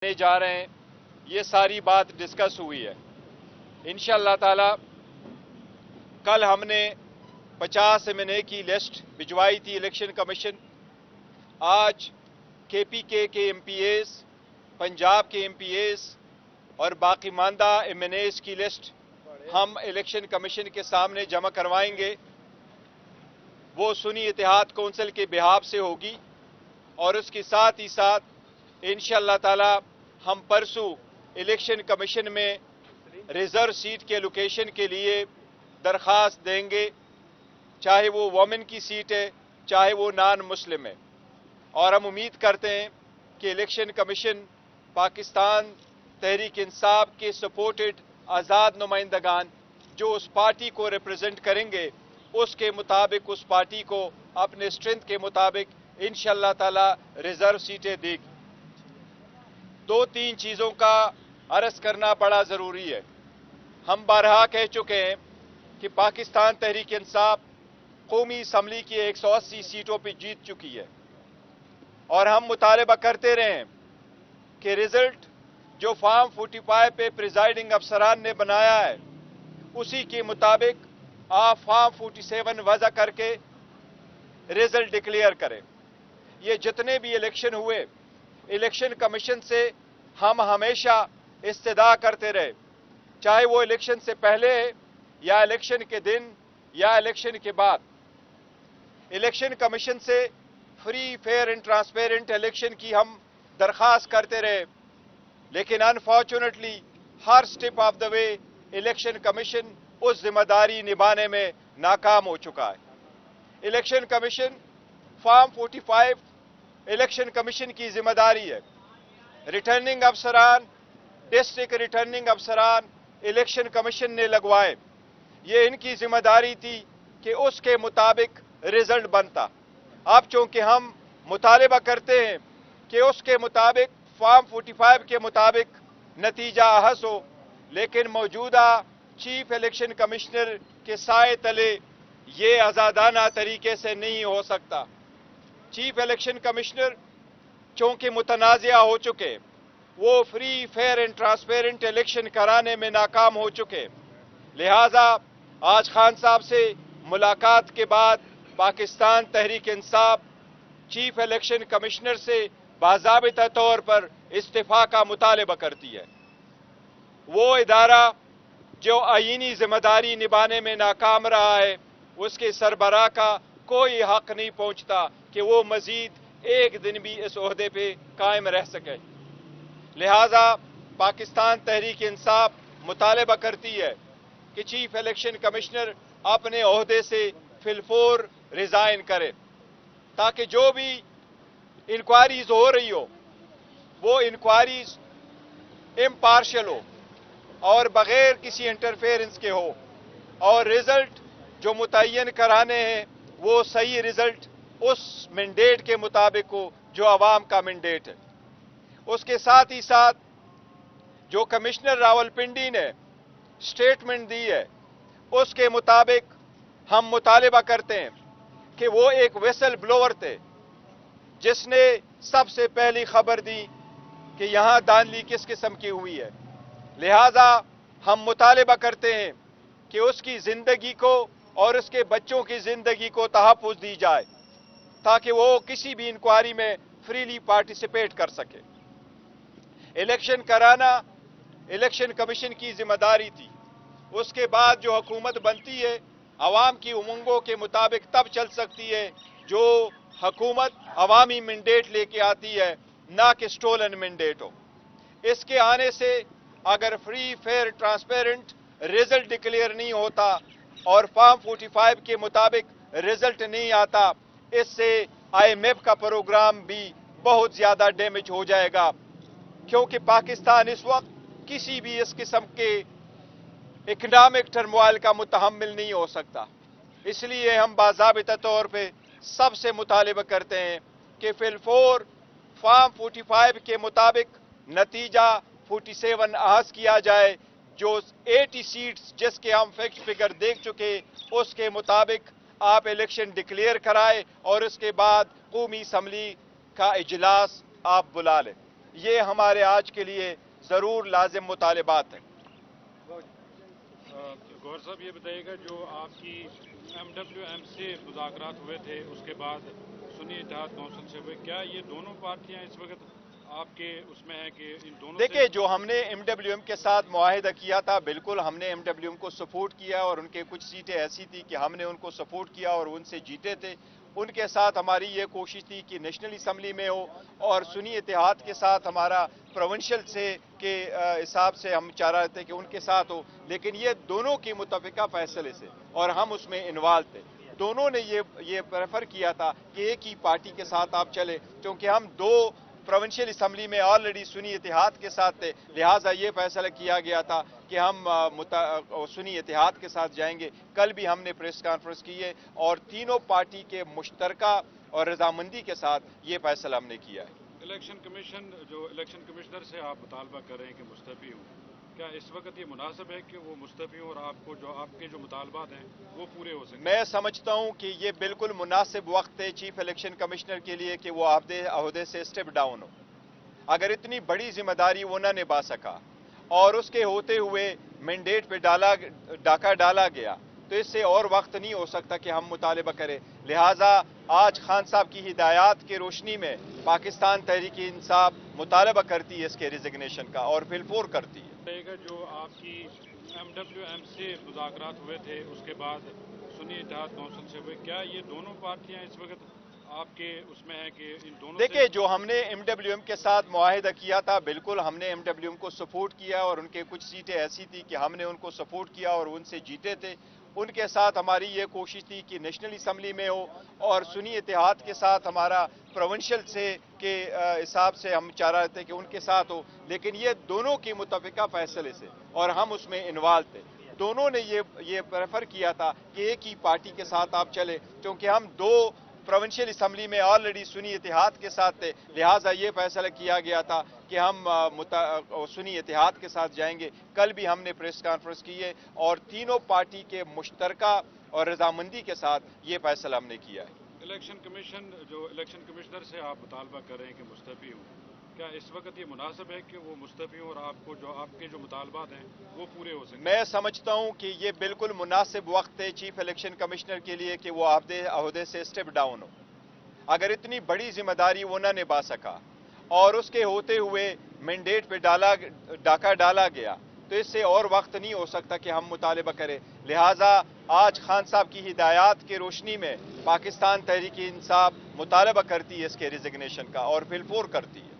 करने जा रहे हैं, ये सारी बात डिस्कस हुई है। इंशाअल्लाह ताला कल हमने 50 एमएनए की लिस्ट भिजवाई थी इलेक्शन कमीशन। आज केपीके के एमपीएस, पंजाब के एमपीएस और बाकी मानदा एमएनएस की लिस्ट हम इलेक्शन कमीशन के सामने जमा करवाएंगे। वो सुन्नी इत्तेहाद कौंसिल के बिहाफ से होगी और उसके साथ ही साथ इंशाअल्लाह ताला हम परसों इलेक्शन कमीशन में रिजर्व सीट के लोकेशन के लिए दरख्वास्त देंगे, चाहे वो वोमेन की सीट है चाहे वो नॉन मुस्लिम है। और हम उम्मीद करते हैं कि इलेक्शन कमीशन पाकिस्तान तहरीक इंसाफ के सपोर्टेड आज़ाद नुमाइंदगान जो उस पार्टी को रिप्रेजेंट करेंगे उसके मुताबिक उस पार्टी को अपने स्ट्रेंथ के मुताबिक इंशाअल्लाह ताला रिजर्व सीटें देगी। दो तीन चीज़ों का अर्ज करना बड़ा ज़रूरी है। हम बारहा कह चुके हैं कि पाकिस्तान तहरीक इंसाफ कौमी असम्बली की 180 सीटों पर जीत चुकी है और हम मुतालबा करते रहे हैं कि रिजल्ट जो फॉर्म 45 पे प्रिजाइडिंग अफसरान ने बनाया है उसी के मुताबिक आप फॉर्म 47 वज़ा करके रिजल्ट डिक्लेयर करें। ये जितने भी इलेक्शन हुए, इलेक्शन कमीशन से हम हमेशा इस्तदा करते रहे, चाहे वो इलेक्शन से पहले या इलेक्शन के दिन या इलेक्शन के बाद। इलेक्शन कमीशन से free, fair and transparent election की हम दरख्वास्त करते रहे, लेकिन अनफॉर्चुनेटली हर step of the way election commission उस जिम्मेदारी निभाने में नाकाम हो चुका है। Election commission form 45 election commission की जिम्मेदारी है। रिटर्निंग अफसरान, डिस्ट्रिक्ट रिटर्निंग अफसरान इलेक्शन कमीशन ने लगवाए। ये इनकी जिम्मेदारी थी कि उसके मुताबिक रिजल्ट बनता। अब चूंकि हम मुतालबा करते हैं कि उसके मुताबिक फॉर्म 45 के मुताबिक नतीजा अहस हो, लेकिन मौजूदा चीफ इलेक्शन कमिश्नर के साए तले ये आज़ादाना तरीके से नहीं हो सकता। चीफ इलेक्शन कमिश्नर चूंकि मुतनाज़िया हो चुके, वो free, fair and transparent election कराने में नाकाम हो चुके, लिहाजा आज खान साहब से मुलाकात के बाद Pakistan Tehreek Insaf chief election commissioner से बाज़ाबिता तौर पर इस्तीफा का मुतालबा करती है। वो इदारा जो आईनी जिम्मेदारी निभाने में नाकाम रहा है, उसके सरबराह का कोई हक नहीं पहुंचता कि वो मजीद एक दिन भी इस ओहदे पे कायम रह सके। लिहाजा पाकिस्तान तहरीक इंसाफ मुतालबा करती है कि चीफ इलेक्शन कमिश्नर अपने ओहदे से फिलफोर रिजाइन करे, ताकि जो भी इंक्वायरीज हो रही हो वो इंक्वायरीज इम्पार्शियल हो और बगैर किसी इंटरफेरेंस के हो, और रिजल्ट जो मुतय्यन कराने हैं वो सही रिजल्ट उस मैंडेट के मुताबिक हो जो अवाम का मैंडेट है। उसके साथ ही साथ जो कमिश्नर रावलपिंडी ने स्टेटमेंट दी है उसके मुताबिक हम मुतालबा करते हैं कि वो एक वेसल ब्लोअर थे जिसने सबसे पहली खबर दी कि यहां धांधली किस किस्म की हुई है। लिहाजा हम मुतालबा करते हैं कि उसकी जिंदगी को और उसके बच्चों की जिंदगी को तहफ़्फ़ुज़ दी जाए ताकि वो किसी भी इंक्वायरी में फ्रीली पार्टिसिपेट कर सके। इलेक्शन कराना इलेक्शन कमीशन की जिम्मेदारी थी। उसके बाद जो हुकूमत बनती है अवाम की उमंगों के मुताबिक तब चल सकती है जो हुकूमत अवामी मैंडेट लेके आती है, ना कि स्टोलन मैंडेट हो। इसके आने से अगर free, fair, transparent result declare नहीं होता और फॉर्म 45 के मुताबिक रिजल्ट नहीं आता, इससे IMF का प्रोग्राम भी बहुत ज्यादा डैमेज हो जाएगा, क्योंकि पाकिस्तान इस वक्त किसी भी इस किस्म के इकनॉमिक टर्मोइल का मुतहम्मिल नहीं हो सकता। इसलिए हम बाज़ाबिता तौर पे सबसे मुतालिबा करते हैं कि फिलफोर फॉर्म 45 के मुताबिक नतीजा 47 अहस किया जाए, जो 80 सीट्स जिसके हम फैक्ट फिगर देख चुके उसके मुताबिक आप इलेक्शन डिक्लेयर कराए और उसके बाद कौमी असम्बली का इजलास आप बुला लें। یہ ہمارے آج کے لیے ضرور لازم مطالبات ہیں۔ گور صاحب یہ بتائیے گا، جو آپ کی MWM سے مذاکرات ہوئے تھے اس کے بعد سنی اتحاد کونسل سے ہوئے، کیا یہ دونوں پارٹیاں اس وقت آپ کے اس میں ہیں کہ ان دونوں دیکھیں، جو ہم نے MWM کے ساتھ معاہدہ کیا تھا، بالکل ہم نے MWM کو سپورٹ کیا، اور ان کے کچھ سیٹیں ایسی تھی کہ ہم نے ان کو سپورٹ کیا اور ان سے جیتے تھے۔ ان کے ساتھ ہماری یہ کوشش تھی کہ نیشنل اسمبلی میں ہو، اور سنی اتحاد کے ساتھ ہمارا پروونشل سے کے حساب سے ہم چاہ رہے تھے کہ ان کے ساتھ ہو، لیکن یہ دونوں کی متفقہ فیصلے سے، اور ہم اس میں انوالو تھے۔ دونوں نے یہ پریفر کیا تھا کہ ایک ہی پارٹی کے ساتھ آپ چلے، کیونکہ ہم دو پروونشل اسمبلی میں آلریڈی سنی اتحاد کے ساتھ تھے، لہٰذا یہ فیصلہ کیا گیا تھا کہ ہم سنی اتحاد کے ساتھ جائیں گے۔ کل بھی ہم نے پریس کانفرنس کی ہے، اور تینوں پارٹی کے مشترکہ اور رضامندی کے ساتھ یہ فیصلہ ہم نے کیا ہے۔ الیکشن کمیشن، جو الیکشن کمشنر سے آپ مطالبہ کر رہے ہیں کہ مستعفی ہوں، کیا اس وقت یہ مناسب ہے کہ وہ مستعفی ہوں اور آپ کے جو مطالبات ہیں وہ پورے ہو سکیں؟ میں سمجھتا ہوں کہ یہ بالکل مناسب وقت ہے چیف الیکشن کمشنر کے لیے کہ وہ عہدے سے اسٹیپ ڈاؤن ہو۔ اگر اتنی بڑی ذمہ داری وہ نہ نبھا سکا، اور اس کے ہوتے ہوئے مینڈیٹ پہ ڈاکہ ڈالا گیا، تو اس سے اور وقت نہیں ہو سکتا کہ ہم مطالبہ کریں۔ لہٰذا آج خان صاحب کی ہدایات کی روشنی میں پاکستان تحریک انصاف مطالبہ کرتی ہے اس کے ریزگنیشن کا، اور فل فور کرتی ہے۔ جو آپ کی MWM سے مذاکرات ہوئے تھے اس کے بعد سنی اتحاد کونسل سے ہوئے، کیا یہ دونوں پارٹیاں اس وقت آپ کے اس میں ہیں کہ ان دونوں دیکھیں، جو ہم نے MWM کے ساتھ معاہدہ کیا تھا، بالکل ہم نے MWM کو سپورٹ کیا، اور ان کے کچھ سیٹیں ایسی تھی کہ ہم نے ان کو سپورٹ کیا اور ان سے جیتے تھے۔ ان کے ساتھ ہماری یہ کوشش تھی کہ نیشنل اسمبلی میں ہو، اور سنی اتحاد کے ساتھ ہمارا پروونشل سے کے حساب سے ہم چاہ رہے تھے کہ ان کے ساتھ ہو، لیکن یہ دونوں کی متفقہ فیصلے سے، اور ہم اس میں انوالو تھے۔ دونوں نے یہ پریفر کیا تھا کہ ایک ہی پارٹی کے ساتھ آپ چلے، کیونکہ ہم دو پروونشل اسمبلی میں آلریڈی سنی اتحاد کے ساتھ تھے، لہٰذا یہ فیصلہ کیا گیا تھا کہ ہم سنی اتحاد کے ساتھ جائیں گے۔ کل بھی ہم نے پریس کانفرنس کی ہے، اور تینوں پارٹی کے مشترکہ اور رضامندی کے ساتھ یہ فیصلہ ہم نے کیا ہے۔ الیکشن کمیشن، جو الیکشن کمشنر سے آپ مطالبہ کر رہے ہیں کہ مستعفی ہوں، کیا اس وقت یہ مناسب ہے کہ وہ مستعفی ہوں اور آپ کے جو مطالبات ہیں وہ پورے ہو سکیں؟ میں سمجھتا ہوں کہ یہ بالکل مناسب وقت ہے چیف الیکشن کمشنر کے لیے کہ وہ عہدے سے اسٹیپ ڈاؤن ہو۔ اگر اتنی بڑی ذمہ داری وہ نہ نبھا سکا، اور اس کے ہوتے ہوئے مینڈیٹ پہ ڈاکہ ڈالا گیا، تو اس سے اور وقت نہیں ہو سکتا کہ ہم مطالبہ کریں۔ لہٰذا آج خان صاحب کی ہدایات کی روشنی میں پاکستان تحریک انصاف مطالبہ کرتی ہے اس کے ریزگنیشن کا، اور فل فور کرتی ہے۔